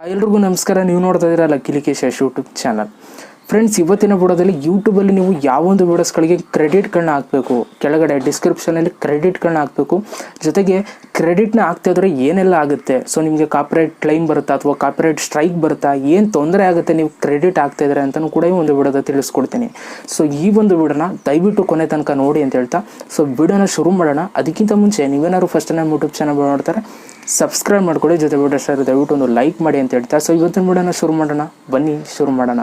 ಎಲ್ರಿಗೂ ನಮಸ್ಕಾರ. ನೀವು ನೋಡ್ತಾ ಇದ್ದೀರಾ ಲಕ್ಕೇಶ್ ಯೂಟ್ಯೂಬ್ ಚಾನಲ್. ಫ್ರೆಂಡ್ಸ್, ಇವತ್ತಿನ ವಿಡಿಯೋದಲ್ಲಿ ಯೂಟ್ಯೂಬಲ್ಲಿ ನೀವು ಯಾವೊಂದು ವಿಡಿಯೋಸ್ಗಳಿಗೆ ಕ್ರೆಡಿಟ್ಗಳನ್ನ ಹಾಕಬೇಕು, ಕೆಳಗಡೆ ಡಿಸ್ಕ್ರಿಪ್ಷನಲ್ಲಿ ಕ್ರೆಡಿಟ್ಗಳನ್ನ ಹಾಕಬೇಕು, ಜೊತೆಗೆ ಕ್ರೆಡಿಟ್ನ ಹಾಕ್ತಾ ಇದ್ರೆ ಏನೆಲ್ಲ ಆಗುತ್ತೆ, ಸೊ ನಿಮಗೆ ಕಾಪಿರೈಟ್ ಕ್ಲೈಮ್ ಬರುತ್ತಾ ಅಥವಾ ಕಾಪಿರೈಟ್ ಸ್ಟ್ರೈಕ್ ಬರುತ್ತಾ, ಏನು ತೊಂದರೆ ಆಗುತ್ತೆ ನೀವು ಕ್ರೆಡಿಟ್ ಹಾಕ್ತಾ ಇದ್ರೆ ಅಂತಲೂ ಕೂಡ ಈ ಒಂದು ವಿಡಿಯೋದ ತಿಳಿಸ್ಕೊಡ್ತೀನಿ. ಸೊ ಈ ಒಂದು ವಿಡಿಯೋನ ದಯವಿಟ್ಟು ಕೊನೆ ತನಕ ನೋಡಿ ಅಂತ ಹೇಳ್ತಾ ಸೊ ವಿಡಿಯೋನ ಶುರು ಮಾಡೋಣ. ಅದಕ್ಕಿಂತ ಮುಂಚೆ ನೀವೇನಾದ್ರು ಫಸ್ಟ್ ನಮ್ಮ ಯೂಟ್ಯೂಬ್ ಚಾನಲ್ ನೋಡ್ತಾರೆ ಸಬ್ಸ್ಕ್ರೈಬ್ ಮಾಡ್ಕೊಳ್ಳಿ, ಜೊತೆ ವಿಡಿಯೋ ಸರ್ ದಯವಿಟ್ಟು ಒಂದು ಲೈಕ್ ಮಾಡಿ ಅಂತ ಹೇಳ್ತಾ ಸೊ ಇವತ್ತಿನ ವಿಡಿಯೋನ ಶುರು ಮಾಡೋಣ. ಬನ್ನಿ ಶುರು ಮಾಡೋಣ.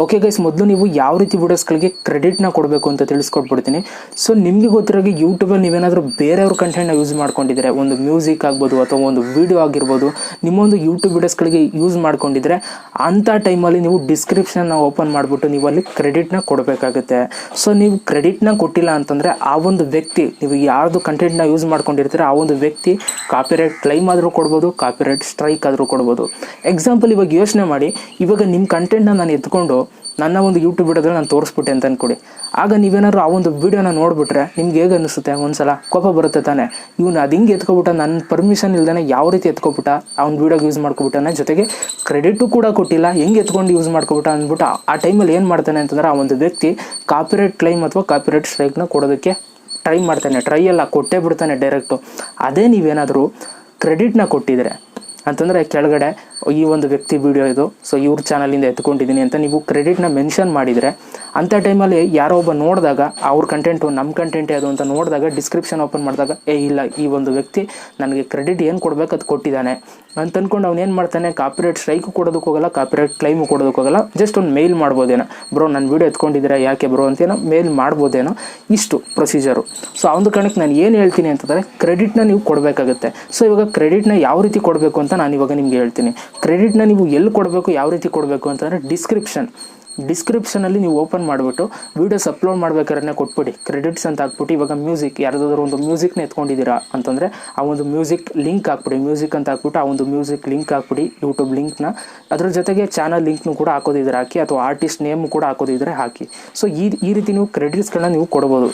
ಓಕೆ ಗೈಸ್, ಮೊದಲು ನೀವು ಯಾವ ರೀತಿ ವಿಡಿಯೋಸ್ಗಳಿಗೆ ಕ್ರೆಡಿಟ್ನ ಕೊಡಬೇಕು ಅಂತ ತಿಳಿಸ್ಕೊಟ್ಬಿಡ್ತೀನಿ. ಸೊ ನಿಮಗೆ ಗೊತ್ತಿರೋಗೆ ಯೂಟ್ಯೂಬಲ್ಲಿ ನೀವೇನಾದರೂ ಬೇರೆಯವ್ರ ಕಂಟೆಂಟ್ನ ಯೂಸ್ ಮಾಡ್ಕೊಂಡಿದ್ರೆ, ಒಂದು ಮ್ಯೂಸಿಕ್ ಆಗ್ಬೋದು ಅಥವಾ ಒಂದು ವೀಡಿಯೋ ಆಗಿರ್ಬೋದು, ನಿಮ್ಮೊಂದು ಯೂಟ್ಯೂಬ್ ವಿಡಿಯೋಸ್ಗಳಿಗೆ ಯೂಸ್ ಮಾಡ್ಕೊಂಡಿದ್ರೆ ಅಂಥ ಟೈಮಲ್ಲಿ ನೀವು ಡಿಸ್ಕ್ರಿಪ್ಷನ್ನ ಓಪನ್ ಮಾಡಿಬಿಟ್ಟು ನೀವು ಅಲ್ಲಿ ಕ್ರೆಡಿಟ್ನ ಕೊಡಬೇಕಾಗುತ್ತೆ. ಸೊ ನೀವು ಕ್ರೆಡಿಟ್ನ ಕೊಟ್ಟಿಲ್ಲ ಅಂತಂದರೆ ಆ ಒಂದು ವ್ಯಕ್ತಿ, ನೀವು ಯಾರ್ದು ಕಂಟೆಂಟ್ನ ಯೂಸ್ ಮಾಡ್ಕೊಂಡಿರ್ತೀರ ಆ ಒಂದು ವ್ಯಕ್ತಿ ಕಾಪಿರೈಟ್ ಕ್ಲೈಮ್ ಆದರೂ ಕೊಡ್ಬೋದು, ಕಾಪಿರೈಟ್ ಸ್ಟ್ರೈಕ್ ಆದರೂ ಕೊಡ್ಬೋದು. ಎಕ್ಸಾಂಪಲ್ ಇವಾಗ ಯೋಚನೆ ಮಾಡಿ, ಇವಾಗ ನಿಮ್ಮ ಕಂಟೆಂಟ್ನ ನಾನು ಎತ್ಕೊಂಡು ನನ್ನ ಒಂದು ಯೂಟ್ಯೂಬ್ ವಿಡಿಯೋದಲ್ಲಿ ನಾನು ತೋರಿಸ್ಬಿಟ್ಟೆ ಅಂತ ಅಂದ್ಕೊಡಿ. ಆಗ ನೀವೇನಾದ್ರು ಆ ಒಂದು ವೀಡಿಯೋನ ನೋಡಿಬಿಟ್ರೆ ನಿಮ್ಗೆ ಹೇಗೆ ಅನ್ನಿಸುತ್ತೆ? ಒಂದ್ಸಲ ಕೋಪ ಬರುತ್ತೆ ತಾನೆ. ಇವನು ಅದು ಹಿಂಗೆ ಎತ್ಕೊಬಿಟ್ಟ, ನನ್ನ ಪರ್ಮಿಷನ್ ಇಲ್ದೇ ಯಾವ ರೀತಿ ಎತ್ಕೊಬಿಟ್ಟ, ಅವ್ನ ವೀಡಿಯೋಗೆ ಯೂಸ್ ಮಾಡ್ಕೊಬಿಟ್ಟಾನೆ, ಜೊತೆಗೆ ಕ್ರೆಡಿಟು ಕೂಡ ಕೊಟ್ಟಿಲ್ಲ, ಹೆಂಗೆ ಎತ್ಕೊಂಡು ಯೂಸ್ ಮಾಡ್ಕೊಬಿಟ್ಟ ಅಂದ್ಬಿಟ್ಟು ಆ ಟೈಮಲ್ಲಿ ಏನು ಮಾಡ್ತಾನೆ ಅಂತಂದರೆ ಆ ಒಂದು ವ್ಯಕ್ತಿ ಕಾಪಿರೈಟ್ ಕ್ಲೈಮ್ ಅಥವಾ ಕಾಪಿರೈಟ್ ಸ್ಟ್ರೈಕ್ನ ಕೊಡೋದಕ್ಕೆ ಟ್ರೈ ಮಾಡ್ತಾನೆ. ಟ್ರೈ ಎಲ್ಲ ಕೊಟ್ಟೇ ಬಿಡ್ತಾನೆ ಡೈರೆಕ್ಟು. ಅದೇ ನೀವೇನಾದರೂ ಕ್ರೆಡಿಟ್ನ ಕೊಟ್ಟಿದ್ರೆ ಅಂತಂದರೆ ಕೆಳಗಡೆ ಈ ಒಂದು ವ್ಯಕ್ತಿ ವಿಡಿಯೋ ಇದು, ಸೊ ಇವ್ರ ಚಾನಲಿಂದ ಎತ್ಕೊಂಡಿದ್ದೀನಿ ಅಂತ ನೀವು ಕ್ರೆಡಿಟ್ನ ಮೆನ್ಷನ್ ಮಾಡಿದರೆ ಅಂಥ ಟೈಮಲ್ಲಿ ಯಾರೋ ಒಬ್ಬ ನೋಡಿದಾಗ ಅವ್ರ ಕಂಟೆಂಟು ನಮ್ಮ ಕಂಟೆಂಟೇ ಅದು ಅಂತ ನೋಡಿದಾಗ ಡಿಸ್ಕ್ರಿಪ್ಷನ್ ಓಪನ್ ಮಾಡಿದಾಗ ಇಲ್ಲ, ಈ ಒಂದು ವ್ಯಕ್ತಿ ನನಗೆ ಕ್ರೆಡಿಟ್ ಏನು ಕೊಡಬೇಕು ಅದು ಕೊಟ್ಟಿದ್ದಾನೆ ಅಂತ ಅಂದ್ಕೊಂಡು ಅವ್ನು ಏನು ಮಾಡ್ತಾನೆ, ಕಾಪಿರೈಟ್ ಸ್ಟ್ರೈಕು ಕೊಡೋದಕ್ಕೆ ಹೋಗಲ್ಲ, ಕಾಪಿರೈಟ್ ಕ್ಲೈಮು ಕೊಡೋದಕ್ಕೆ ಹೋಗಲ್ಲ, ಜಸ್ಟ್ ಒಂದು ಮೇಲ್ ಮಾಡ್ಬೋದೇನೋ, ಬ್ರೋ ನನ್ನ ವೀಡಿಯೋ ಎತ್ಕೊಂಡಿದ್ದೀರಾ ಯಾಕೆ ಬ್ರೋ ಅಂತೇನೋ ಮೇಲ್ ಮಾಡ್ಬೋದೇನೋ, ಇಷ್ಟು ಪ್ರೊಸೀಜರು. ಸೊ ಆ ಒಂದು ಕಾರಣಕ್ಕೆ ನಾನು ಏನು ಹೇಳ್ತೀನಿ ಅಂತಂದರೆ ಕ್ರೆಡಿಟ್ನ ನೀವು ಕೊಡಬೇಕಾಗುತ್ತೆ. ಸೊ ಇವಾಗ ಕ್ರೆಡಿಟ್ನ ಯಾವ ರೀತಿ ಕೊಡಬೇಕು ಅಂತ ನಾನು ಇವಾಗ ನಿಮಗೆ ಹೇಳ್ತೀನಿ. ಕ್ರೆಡಿಟ್ನ ನೀವು ಎಲ್ಲಿ ಕೊಡಬೇಕು, ಯಾವ ರೀತಿ ಕೊಡಬೇಕು ಅಂತಂದರೆ ಡಿಸ್ಕ್ರಿಪ್ಷನಲ್ಲಿ ನೀವು ಓಪನ್ ಮಾಡಿಬಿಟ್ಟು ವೀಡಿಯೋಸ್ ಅಪ್ಲೋಡ್ ಮಾಡ್ಬೇಕಾದ್ರೆ ಕೊಟ್ಬಿಡಿ ಕ್ರೆಡಿಟ್ಸ್ ಅಂತ ಹಾಕ್ಬಿಟ್ಟು. ಇವಾಗ ಮ್ಯೂಸಿಕ್ ಯಾರ್ದಾದ್ರೂ ಒಂದು ಮ್ಯೂಸಿಕ್ನ ಎತ್ಕೊಂಡಿದ್ದೀರಾ ಅಂತಂದರೆ ಆ ಒಂದು ಮ್ಯೂಸಿಕ್ ಲಿಂಕ್ ಹಾಕ್ಬಿಡಿ, ಮ್ಯೂಸಿಕ್ ಅಂತ ಹಾಕ್ಬಿಟ್ಟು ಆ ಒಂದು ಮ್ಯೂಸಿಕ್ ಲಿಂಕ್ ಹಾಕ್ಬಿಡಿ, ಯೂಟ್ಯೂಬ್ ಲಿಂಕ್ನ. ಅದ್ರ ಜೊತೆಗೆ ಚಾನಲ್ ಲಿಂಕ್ನು ಕೂಡ ಹಾಕೋದಿದ್ರೆ ಹಾಕಿ, ಅಥವಾ ಆರ್ಟಿಸ್ಟ್ ನೇಮ್ ಕೂಡ ಹಾಕೋದಿದ್ರೆ ಹಾಕಿ. ಸೊ ಈ ರೀತಿ ನೀವು ಕ್ರೆಡಿಟ್ಸ್ಗಳನ್ನ ನೀವು ಕೊಡ್ಬೋದು.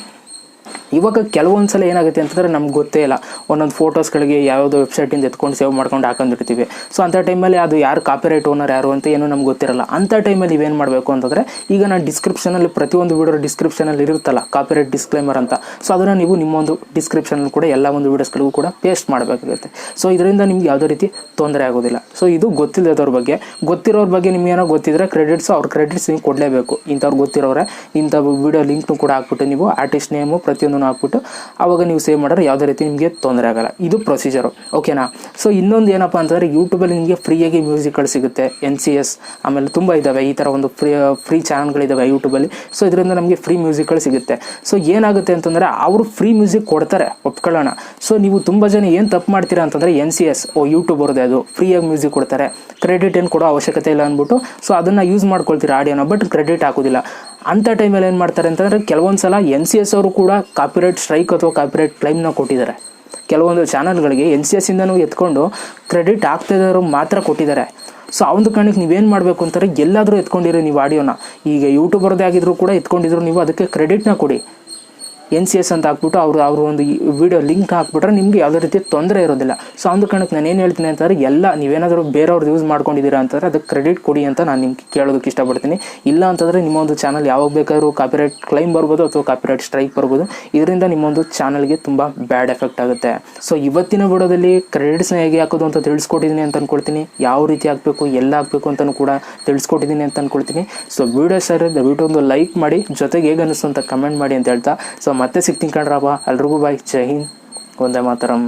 ಇವಾಗ ಕೆಲವೊಂದು ಸಲ ಏನಾಗುತ್ತೆ ಅಂತಂದರೆ ನಮ್ಗೆ ಗೊತ್ತೇ ಇಲ್ಲ, ಒಂದೊಂದು ಫೋಟೋಸ್ಗಳಿಗೆ ಯಾವುದೋ ವೆಬ್ಸೈಟಿಂದ ಎತ್ಕೊಂಡು ಸೇವ್ ಮಾಡ್ಕೊಂಡು ಹಾಕೊಂಡಿರ್ತೀವಿ. ಸೊ ಅಂಥ ಟೈಮಲ್ಲಿ ಅದು ಯಾರು ಕಾಪಿರೈಟ್ ಓನರ್ ಯಾರು ಅಂತ ಏನೂ ನಮ್ಗೆ ಗೊತ್ತಿರಲ್ಲ. ಅಂಥ ಟೈಮಲ್ಲಿ ನೀವೇನು ಮಾಡಬೇಕು ಅಂತಂದರೆ, ಈಗ ನಾನು ಡಿಸ್ಕ್ರಿಪ್ಷನಲ್ಲಿ ಪ್ರತಿಯೊಂದು ವೀಡಿಯೋ ಡಿಸ್ಕ್ರಿಪ್ಷನಲ್ಲಿ ಇರುತ್ತಲ್ಲ ಕಾಪಿರೈಟ್ ಡಿಸ್ಕ್ಲೇಮರ್ ಅಂತ, ಸೊ ಅದನ್ನು ನೀವು ನಿಮ್ಮೊಂದು ಡಿಸ್ಕ್ರಿಪ್ಷನಲ್ಲಿ ಕೂಡ ಎಲ್ಲ ಒಂದು ವೀಡಿಯೋಸ್ಗಳಿಗೂ ಕೂಡ ಪೇಸ್ಟ್ ಮಾಡಬೇಕಾಗುತ್ತೆ. ಸೊ ಇದರಿಂದ ನಿಮ್ಗೆ ಯಾವುದೇ ರೀತಿ ತೊಂದರೆ ಆಗೋದಿಲ್ಲ. ಸೊ ಇದು ಗೊತ್ತಿಲ್ಲದವ್ರ ಬಗ್ಗೆ. ಗೊತ್ತಿರೋರ ಬಗ್ಗೆ ನಿಮ್ಗೆ ಏನೋ ಗೊತ್ತಿದ್ರೆ ಅವ್ರ ಕ್ರೆಡಿಟ್ಸ್ ನೀವು ಕೊಡಲೇಬೇಕು. ಇಂಥವ್ರು ಗೊತ್ತಿರೋರೆ ಇಂಥ ವೀಡಿಯೋ ಲಿಂಕ್ನು ಕೂಡ ಹಾಕ್ಬಿಟ್ಟು ನೀವು ಆರ್ಟಿಸ್ಟ್ ನೇಮು ಪ್ರತಿಯೊಂದು ಹಾಕ್ಬಿಟ್ಟು ಆವಾಗ ನೀವು ಸೇವ್ ಮಾಡಿದ್ರೆ ಯಾವುದೇ ರೀತಿ ನಿಮಗೆ ತೊಂದರೆ ಆಗಲ್ಲ. ಇದು ಪ್ರೊಸೀಜರು, ಓಕೆನಾ? ಸೊ ಇನ್ನೊಂದು ಏನಪ್ಪ ಅಂತಂದರೆ ಯೂಟ್ಯೂಬಲ್ಲಿ ನಿಮಗೆ ಫ್ರೀಯಾಗಿ ಮ್ಯೂಸಿಕ್ಗಳು ಸಿಗುತ್ತೆ. NCS ಆಮೇಲೆ ತುಂಬ ಇದ್ದಾವೆ, ಈ ಥರ ಒಂದು ಫ್ರೀ ಚಾನಲ್ಗಳಿದ್ದಾವೆ ಯೂಟ್ಯೂಬಲ್ಲಿ. ಸೊ ಇದರಿಂದ ನಮಗೆ ಫ್ರೀ ಮ್ಯೂಸಿಕ್ಗಳು ಸಿಗುತ್ತೆ. ಸೊ ಏನಾಗುತ್ತೆ ಅಂತಂದರೆ ಅವರು ಫ್ರೀ ಮ್ಯೂಸಿಕ್ ಕೊಡ್ತಾರೆ, ಒಪ್ಕೊಳ್ಳೋಣ. ಸೊ ನೀವು ತುಂಬ ಜನ ಏನು ತಪ್ಪು ಮಾಡ್ತೀರಾ ಅಂತಂದರೆ NCS ಯೂಟ್ಯೂಬ್ ಅವ್ರದ್ದೇ, ಅದು ಫ್ರೀಯಾಗಿ ಮ್ಯೂಸಿಕ್ ಕೊಡ್ತಾರೆ, ಕ್ರೆಡಿಟ್ ಏನು ಕೊಡೋ ಅವಶ್ಯಕತೆ ಇಲ್ಲ ಅಂದ್ಬಿಟ್ಟು ಸೊ ಅದನ್ನು ಯೂಸ್ ಮಾಡ್ಕೊಳ್ತೀರಾ ಆಡಿಯೋನ, ಬಟ್ ಕ್ರೆಡಿಟ್ ಹಾಕೋದಿಲ್ಲ. ಅಂಥ ಟೈಮಲ್ಲಿ ಏನು ಮಾಡ್ತಾರೆ ಅಂತಂದರೆ ಕೆಲವೊಂದು ಸಲ NCS ಅವರು ಕೂಡ ಕಾಪಿರೈಟ್ ಸ್ಟ್ರೈಕ್ ಅಥವಾ ಕಾಪಿರೈಟ್ ಕ್ಲೈಮ್ನ ಕೊಟ್ಟಿದ್ದಾರೆ. ಕೆಲವೊಂದು ಚಾನಲ್ಗಳಿಗೆ NCS ಇಂದನೂ ಎತ್ಕೊಂಡು ಕ್ರೆಡಿಟ್ ಆಗ್ತಿದ್ದವರು ಮಾತ್ರ ಕೊಟ್ಟಿದ್ದಾರೆ. ಸೊ ಆ ಒಂದು ಕಾರಣಕ್ಕೆ ನೀವೇನು ಮಾಡಬೇಕು ಅಂತಾರೆ, ಎಲ್ಲಾದರೂ ಎತ್ಕೊಂಡಿರಿ ನೀವು ಆಡಿಯೋನ, ಈಗ ಯೂಟ್ಯೂಬರ್ದೇ ಆಗಿದ್ರು ಕೂಡ ಎತ್ಕೊಂಡಿದ್ರು ನೀವು ಅದಕ್ಕೆ ಕ್ರೆಡಿಟ್ನ ಕೊಡಿ. NCS ಅಂತ ಹಾಕ್ಬಿಟ್ಟು ಅವರು ಒಂದು ವೀಡಿಯೋ ಲಿಂಕ್ ಹಾಕ್ಬಿಟ್ರೆ ನಿಮಗೆ ಯಾವುದೇ ರೀತಿ ತೊಂದರೆ ಇರೋದಿಲ್ಲ. ಸೊ ಒಂದು ಕಾರಣಕ್ಕೆ ನಾನು ಏನು ಹೇಳ್ತೀನಿ ಅಂತಂದರೆ, ಎಲ್ಲ ನೀವೇನಾದರೂ ಬೇರೆಯವ್ರದ್ದು ಯೂಸ್ ಮಾಡ್ಕೊಂಡಿದ್ದೀರಾ ಅಂತಂದರೆ ಅದಕ್ಕೆ ಕ್ರೆಡಿಟ್ ಕೊಡಿ ಅಂತ ನಾನು ನಿಮ್ಗೆ ಕೇಳೋದಕ್ಕೆ ಇಷ್ಟಪಡ್ತೀನಿ. ಇಲ್ಲ ಅಂತಂದರೆ ನಿಮ್ಮೊಂದು ಚಾನಲ್ ಯಾವಾಗ ಬೇಕಾದರೂ ಕಾಪಿರೈಟ್ ಕ್ಲೈಮ್ ಬರ್ಬೋದು ಅಥವಾ ಕಾಪಿರೈಟ್ ಸ್ಟ್ರೈಕ್ ಬರ್ಬೋದು. ಇದರಿಂದ ನಿಮ್ಮೊಂದು ಚಾನಲ್ಗೆ ತುಂಬ ಬ್ಯಾಡ್ ಎಫೆಕ್ಟ್ ಆಗುತ್ತೆ. ಸೊ ಇವತ್ತಿನ ವಿಡಿಯೋದಲ್ಲಿ ಕ್ರೆಡಿಟ್ಸ್ನ ಹೇಗೆ ಹಾಕೋದು ಅಂತ ತಿಳಿಸ್ಕೊಟ್ಟಿದ್ದೀನಿ ಅಂತ ಅಂದ್ಕೊಳ್ತೀನಿ. ಯಾವ ರೀತಿ ಹಾಕಬೇಕು, ಎಲ್ಲ ಹಾಕಬೇಕು ಅಂತಲೂ ಕೂಡ ತಿಳಿಸ್ಕೊಟ್ಟಿದ್ದೀನಿ ಅಂತ ಅಂದ್ಕೊಳ್ತೀನಿ. ಸೊ ವಿಡಿಯೋ ಸರ್ ದಯವಿಟ್ಟು ಒಂದು ಲೈಕ್ ಮಾಡಿ, ಜೊತೆಗೆ ಹೇಗೆ ಅನ್ನಿಸ್ತು ಅಂತ ಕಮೆಂಟ್ ಮಾಡಿ ಅಂತ ಹೇಳ್ತಾ ಸೊ ಮತ್ತೆ ಸಿಗ್ತೀನಿ ಕಣ್ರಪ್ಪ. ಎಲ್ರಿಗೂ ಬಾಯ್, ಜೈ ಹಿಂದ್, ವಂದೇ ಮಾತರಂ.